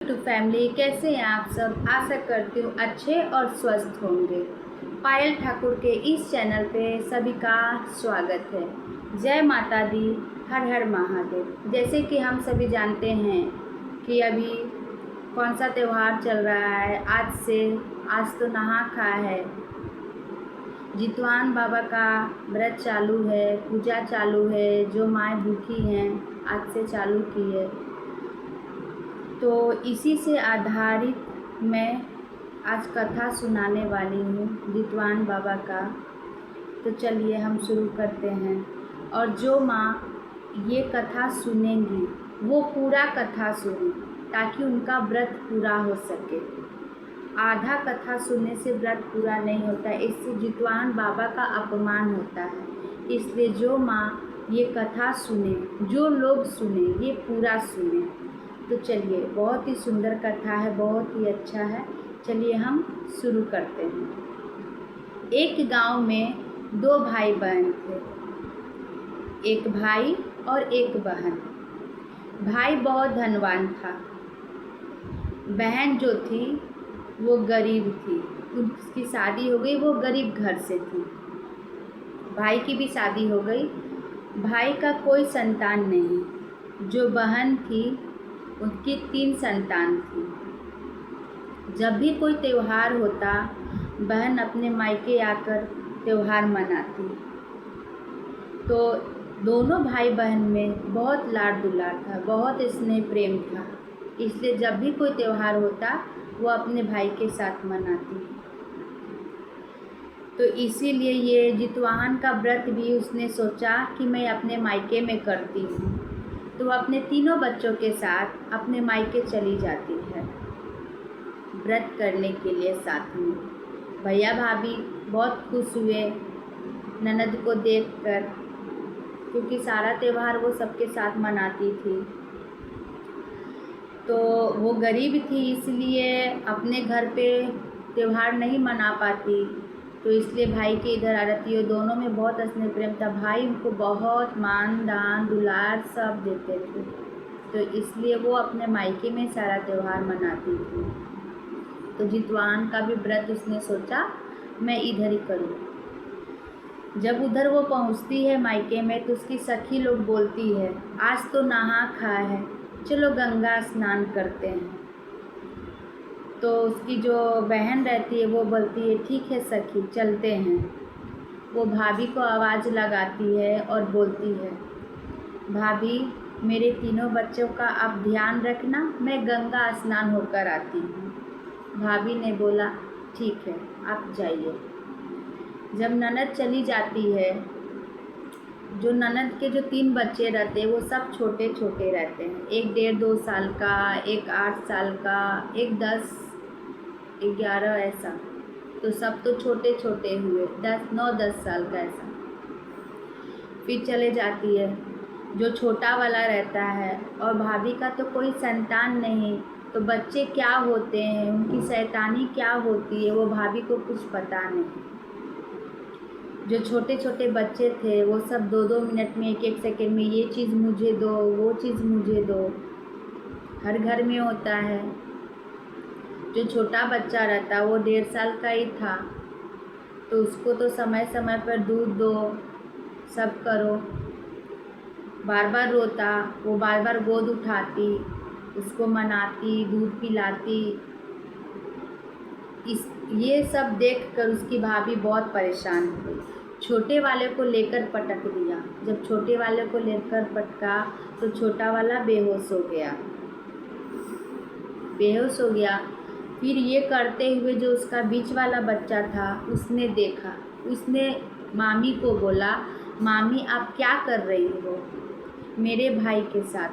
To family, कैसे हैं आप सब। आशा करती हूँ अच्छे और स्वस्थ होंगे। पायल ठाकुर के इस चैनल पे सभी का स्वागत है। जय माता दी, हर हर महादेव। जैसे कि हम सभी जानते हैं कि अभी कौन सा त्यौहार चल रहा है। आज तो नहा खा है, जितवान बाबा का व्रत चालू है, पूजा चालू है। जो माएँ भूखी हैं आज से चालू की है। तो इसी से आधारित मैं आज कथा सुनाने वाली हूँ जितवान बाबा का। तो चलिए हम शुरू करते हैं। और जो माँ ये कथा सुनेंगी वो पूरा कथा सुने ताकि उनका व्रत पूरा हो सके। आधा कथा सुनने से व्रत पूरा नहीं होता है, इससे जितवान बाबा का अपमान होता है। इसलिए जो माँ ये कथा सुने, जो लोग सुने, ये पूरा सुने। तो चलिए, बहुत ही सुंदर कथा है, बहुत ही अच्छा है। चलिए हम शुरू करते हैं। एक गांव में दो भाई बहन थे, एक भाई और एक बहन। भाई बहुत धनवान था, बहन जो थी वो गरीब थी। उसकी शादी हो गई, वो गरीब घर से थी। भाई की भी शादी हो गई। भाई का कोई संतान नहीं। जो बहन थी उनकी 3 संतान थी। जब भी कोई त्यौहार होता, बहन अपने मायके आकर त्यौहार मनाती। तो दोनों भाई बहन में बहुत लाड दुलार था, बहुत स्नेह प्रेम था। इसलिए जब भी कोई त्यौहार होता वो अपने भाई के साथ मनाती। तो इसीलिए ये जितवाहन का व्रत भी उसने सोचा कि मैं अपने मायके में करती हूँ। तो वह अपने तीनों बच्चों के साथ अपने मायके चली जाती है व्रत करने के लिए साथ में। भैया भाभी बहुत खुश हुए ननद को देखकर, क्योंकि सारा त्यौहार वो सबके साथ मनाती थी। तो वो गरीब थी, इसलिए अपने घर पे त्यौहार नहीं मना पाती। तो इसलिए भाई के इधर आ जाती है। दोनों में बहुत स्नेह प्रेम था। भाई उनको बहुत मान दान दुलार सब देते थे। तो इसलिए वो अपने मायके में सारा त्यौहार मनाती थी। तो जितवान का भी व्रत उसने सोचा मैं इधर ही करूँ। जब उधर वो पहुँचती है मायके में, तो उसकी सखी लोग बोलती है आज तो नहा खा है, चलो गंगा स्नान करते हैं। तो उसकी जो बहन रहती है वो बोलती है ठीक है सखी, चलते हैं। वो भाभी को आवाज़ लगाती है और बोलती है भाभी, मेरे तीनों बच्चों का आप ध्यान रखना, मैं गंगा स्नान होकर आती हूँ। भाभी ने बोला ठीक है, आप जाइए। जब ननद चली जाती है, जो ननद के जो 3 बच्चे रहते हैं वो सब छोटे छोटे रहते हैं। एक 1.5-2 साल का, एक 8 साल का, एक 10-11 ऐसा। तो सब तो छोटे छोटे हुए, 9-10 साल का ऐसा। फिर चले जाती है। जो छोटा वाला रहता है, और भाभी का तो कोई संतान नहीं, तो बच्चे क्या होते हैं, उनकी शैतानी क्या होती है, वो भाभी को कुछ पता नहीं। जो छोटे छोटे बच्चे थे वो सब 2-2 मिनट में, 1-1 सेकेंड में ये चीज़ मुझे दो, वो चीज़ मुझे दो। हर घर में होता है। जो छोटा बच्चा रहता वो 1.5 साल का ही था, तो उसको तो समय समय पर दूध दो, सब करो। बार बार रोता, वो बार बार गोद उठाती, उसको मनाती, दूध पिलाती। ये सब देखकर उसकी भाभी बहुत परेशान हुई। छोटे वाले को लेकर पटक दिया। जब छोटे वाले को लेकर पटका तो छोटा वाला बेहोश हो गया। फिर ये करते हुए जो उसका बीच वाला बच्चा था उसने देखा। उसने मामी को बोला मामी आप क्या कर रही हो मेरे भाई के साथ,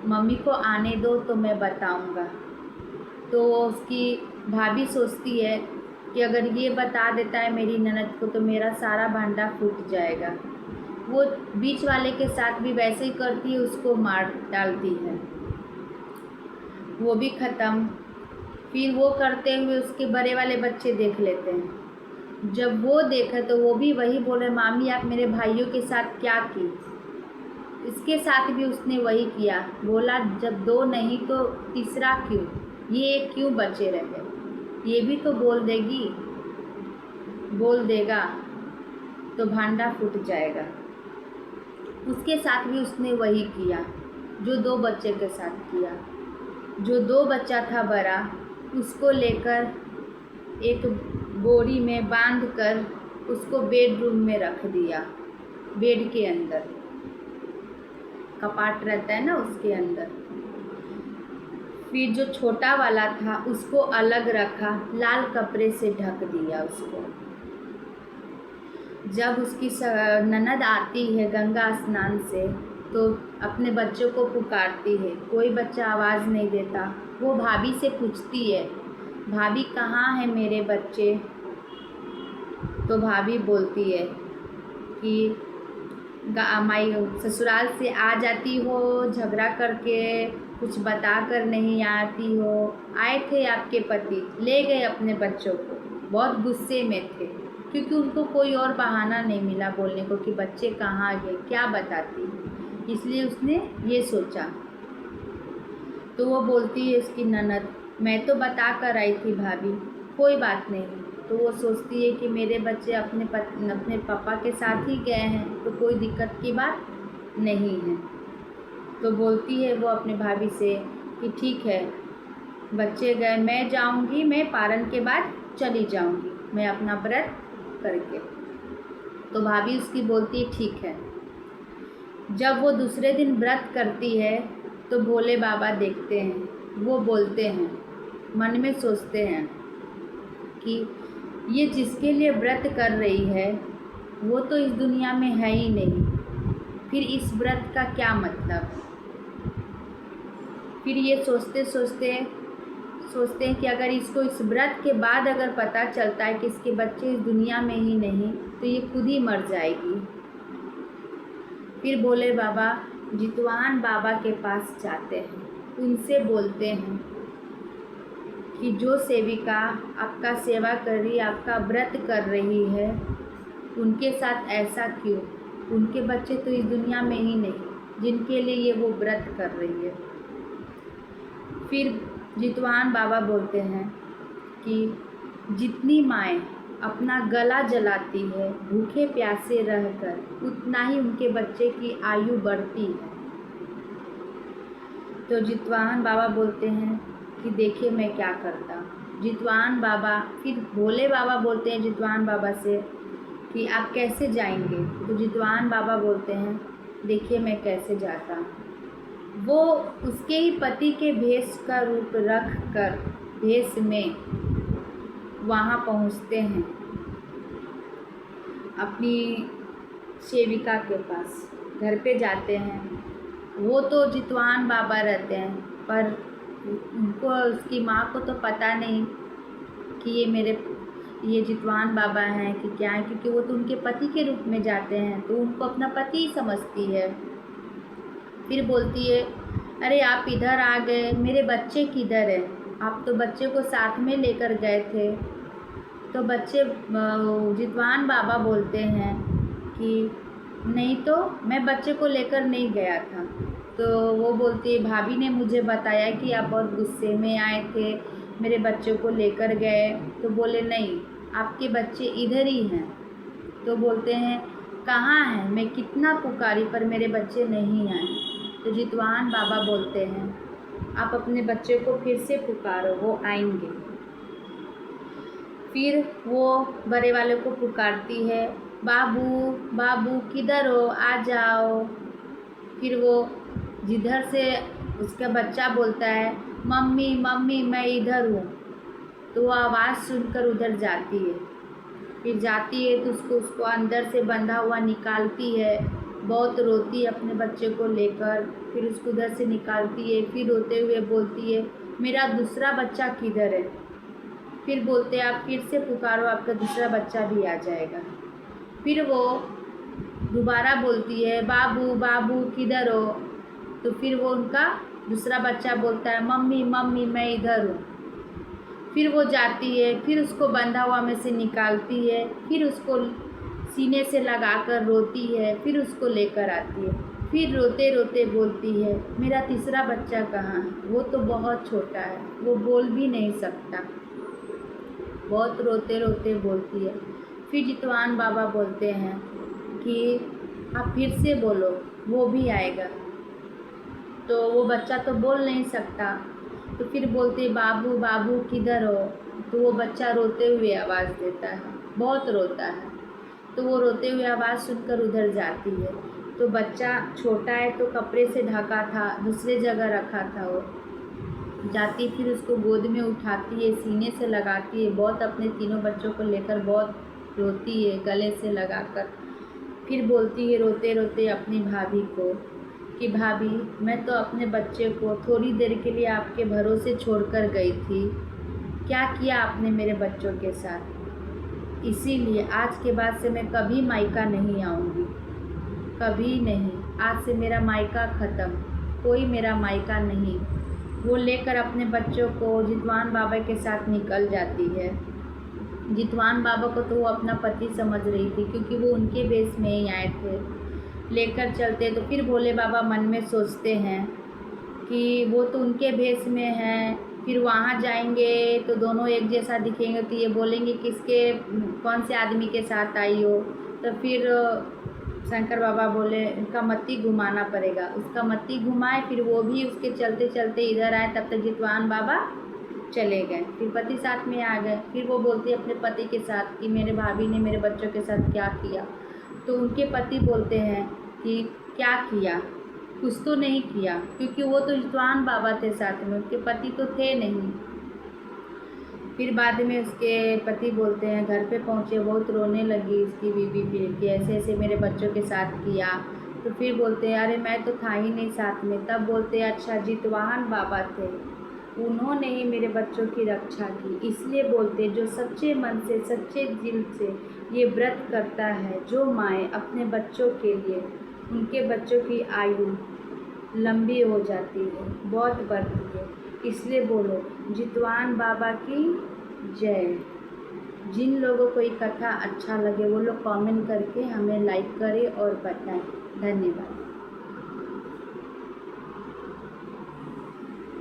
मम्मी को आने दो तो मैं बताऊंगा। तो उसकी भाभी सोचती है कि अगर ये बता देता है मेरी ननद को तो मेरा सारा भांडा फूट जाएगा। वो बीच वाले के साथ भी वैसे ही करती है, उसको मार डालती है, वो भी ख़त्म। फिर वो करते हुए उसके बड़े वाले बच्चे देख लेते हैं। जब वो देखे तो वो भी वही बोले मामी आप मेरे भाइयों के साथ क्या की। इसके साथ भी उसने वही किया। बोला जब 2 नहीं तो तीसरा क्यों, ये क्यों बचे रहे, ये भी तो बोल देगा तो भांडा फूट जाएगा। उसके साथ भी उसने वही किया जो 2 बच्चे के साथ किया। जो 2 बच्चा था बड़ा, उसको लेकर एक बोरी में बांधकर उसको बेडरूम में रख दिया। बेड के अंदर कपाट रहता है ना, उसके अंदर। फिर जो छोटा वाला था उसको अलग रखा, लाल कपड़े से ढक दिया उसको। जब उसकी ननद आती है गंगा स्नान से तो अपने बच्चों को पुकारती है, कोई बच्चा आवाज़ नहीं देता। वो भाभी से पूछती है, भाभी कहाँ है मेरे बच्चे? तो भाभी बोलती है कि माई ससुराल से आ जाती हो झगड़ा करके, कुछ बता कर नहीं आती हो। आए थे आपके पति, ले गए अपने बच्चों को, बहुत गुस्से में थे क्योंकि उनको कोई और बहाना नहीं मिला बोलने को कि बच्चे कहाँ गए, क्या बताती, इसलिए उसने ये सोचा। तो वो बोलती है उसकी ननद, मैं तो बता कर आई थी भाभी, कोई बात नहीं। तो वो सोचती है कि मेरे बच्चे अपने पापा के साथ ही गए हैं तो कोई दिक्कत की बात नहीं है। तो बोलती है वो अपने भाभी से कि ठीक है बच्चे गए, मैं जाऊंगी, मैं पारण के बाद चली जाऊंगी, मैं अपना व्रत करके। तो भाभी उसकी बोलती है ठीक है। जब वो दूसरे दिन व्रत करती है तो भोले बाबा देखते हैं, वो बोलते हैं, मन में सोचते हैं कि ये जिसके लिए व्रत कर रही है वो तो इस दुनिया में है ही नहीं, फिर इस व्रत का क्या मतलब। फिर ये सोचते हैं कि अगर इसको इस व्रत के बाद अगर पता चलता है कि इसके बच्चे इस दुनिया में ही नहीं तो ये खुद ही मर जाएगी। फिर भोले बाबा जितवाहन बाबा के पास जाते हैं, उनसे बोलते हैं कि जो सेविका आपका सेवा कर रही, आपका व्रत कर रही है, उनके साथ ऐसा क्यों, उनके बच्चे तो इस दुनिया में ही नहीं जिनके लिए ये वो व्रत कर रही है। फिर जितवाहन बाबा बोलते हैं कि जितनी माएँ अपना गला जलाती है भूखे प्यासे रहकर, उतना ही उनके बच्चे की आयु बढ़ती है। तो जितवाहन बाबा बोलते हैं कि देखिए मैं क्या करता। जितवाहन बाबा, फिर भोले बाबा बोलते हैं जितवाहन बाबा से कि आप कैसे जाएंगे? तो जितवाहन बाबा बोलते हैं देखिए मैं कैसे जाता। वो उसके ही पति के भेष का रूप रख कर भेष में वहाँ पहुँचते हैं अपनी सेविका के पास, घर पे जाते हैं। वो तो जितवाहन बाबा रहते हैं पर उनको, उसकी माँ को तो पता नहीं कि ये जितवाहन बाबा हैं कि क्या है, क्योंकि वो तो उनके पति के रूप में जाते हैं तो उनको अपना पति ही समझती है। फिर बोलती है अरे आप इधर आ गए, मेरे बच्चे किधर है? आप तो बच्चे को साथ में लेकर गए थे। तो जितवाहन बाबा बोलते हैं कि नहीं तो मैं बच्चे को लेकर नहीं गया था। तो वो बोलती है भाभी ने मुझे बताया कि आप बहुत गुस्से में आए थे, मेरे बच्चों को लेकर गए। तो बोले नहीं, आपके बच्चे इधर ही हैं। तो बोलते हैं कहाँ हैं, मैं कितना पुकारी पर मेरे बच्चे नहीं आए। तो जितवाहन बाबा बोलते हैं आप अपने बच्चे को फिर से पुकारो, वो आएंगे। फिर वो बड़े वाले को पुकारती है, बाबू बाबू किधर हो, आ जाओ। फिर वो जिधर से उसका बच्चा बोलता है मम्मी मम्मी मैं इधर हूँ, तो वो आवाज़ सुनकर उधर जाती है। फिर जाती है तो उसको अंदर से बंधा हुआ निकालती है, बहुत रोती है अपने बच्चे को लेकर। फिर उसको उधर से निकालती है, फिर रोते हुए बोलती है मेरा दूसरा बच्चा किधर है? फिर बोलते हैं आप फिर से पुकारो, आपका दूसरा बच्चा भी आ जाएगा। फिर वो दोबारा बोलती है बाबू बाबू किधर हो? तो फिर वो उनका दूसरा बच्चा बोलता है मम्मी मम्मी मैं इधर हूँ। फिर वो जाती है, फिर उसको बंधा हुआ में से निकालती है, फिर उसको सीने से लगाकर रोती है, फिर उसको लेकर आती है। फिर रोते रोते बोलती है, मेरा तीसरा बच्चा कहाँ है? वो तो बहुत छोटा है, वो बोल भी नहीं सकता। बहुत रोते रोते बोलती है। फिर जितवान बाबा बोलते हैं कि आप फिर से बोलो, वो भी आएगा। तो वो बच्चा तो बोल नहीं सकता, तो फिर बोलते बाबू बाबू किधर हो? तो वो बच्चा रोते हुए आवाज़ देता है, बहुत रोता है। तो वो रोते हुए आवाज़ सुनकर उधर जाती है। तो बच्चा छोटा है तो कपड़े से ढका था, दूसरे जगह रखा था। वो जाती, फिर उसको गोद में उठाती है, सीने से लगाती है, बहुत अपने तीनों बच्चों को लेकर बहुत रोती है गले से लगाकर। फिर बोलती है रोते रोते अपनी भाभी को कि भाभी, मैं तो अपने बच्चे को थोड़ी देर के लिए आपके भरोसे छोड़कर गई थी, क्या किया आपने मेरे बच्चों के साथ? इसीलिए आज के बाद से मैं कभी मायका नहीं आऊँगी, कभी नहीं। आज से मेरा मायका ख़त्म, कोई मेरा मायका नहीं। वो लेकर अपने बच्चों को जितवान बाबा के साथ निकल जाती है। जितवान बाबा को तो वो अपना पति समझ रही थी, क्योंकि वो उनके भेष में ही आए थे। लेकर चलते तो फिर भोले बाबा मन में सोचते हैं कि वो तो उनके भेष में हैं, फिर वहाँ जाएंगे तो दोनों एक जैसा दिखेंगे, तो ये बोलेंगे किसके कौन से आदमी के साथ आई हो। तो फिर शंकर बाबा बोले उनका मत्ती घुमाना पड़ेगा। उसका मत्ती घुमाए, फिर वो भी उसके चलते चलते इधर आए। तब तक जितवान बाबा चले गए, फिर पति साथ में आ गए। फिर वो बोलती है अपने पति के साथ कि मेरे भाभी ने मेरे बच्चों के साथ क्या किया। तो उनके पति बोलते हैं कि क्या किया, कुछ तो नहीं किया, क्योंकि वो तो जितवान बाबा थे साथ में, उनके पति तो थे नहीं। फिर बाद में उसके पति बोलते हैं, घर पे पहुँचे, बहुत रोने लगी उसकी बीवी फिर कि ऐसे ऐसे मेरे बच्चों के साथ किया। तो फिर बोलते हैं अरे मैं तो था ही नहीं साथ में। तब बोलते हैं अच्छा जितवान बाबा थे, उन्होंने ही मेरे बच्चों की रक्षा की। इसलिए बोलते जो सच्चे मन से सच्चे दिल से ये व्रत करता है, जो माएँ अपने बच्चों के लिए, उनके बच्चों की आयु लंबी हो जाती है, बहुत बढ़ती है। इसलिए बोलो जितवान बाबा की जय। जिन लोगों को ये कथा अच्छा लगे वो लोग कमेंट करके हमें लाइक करें और बताएं। धन्यवाद।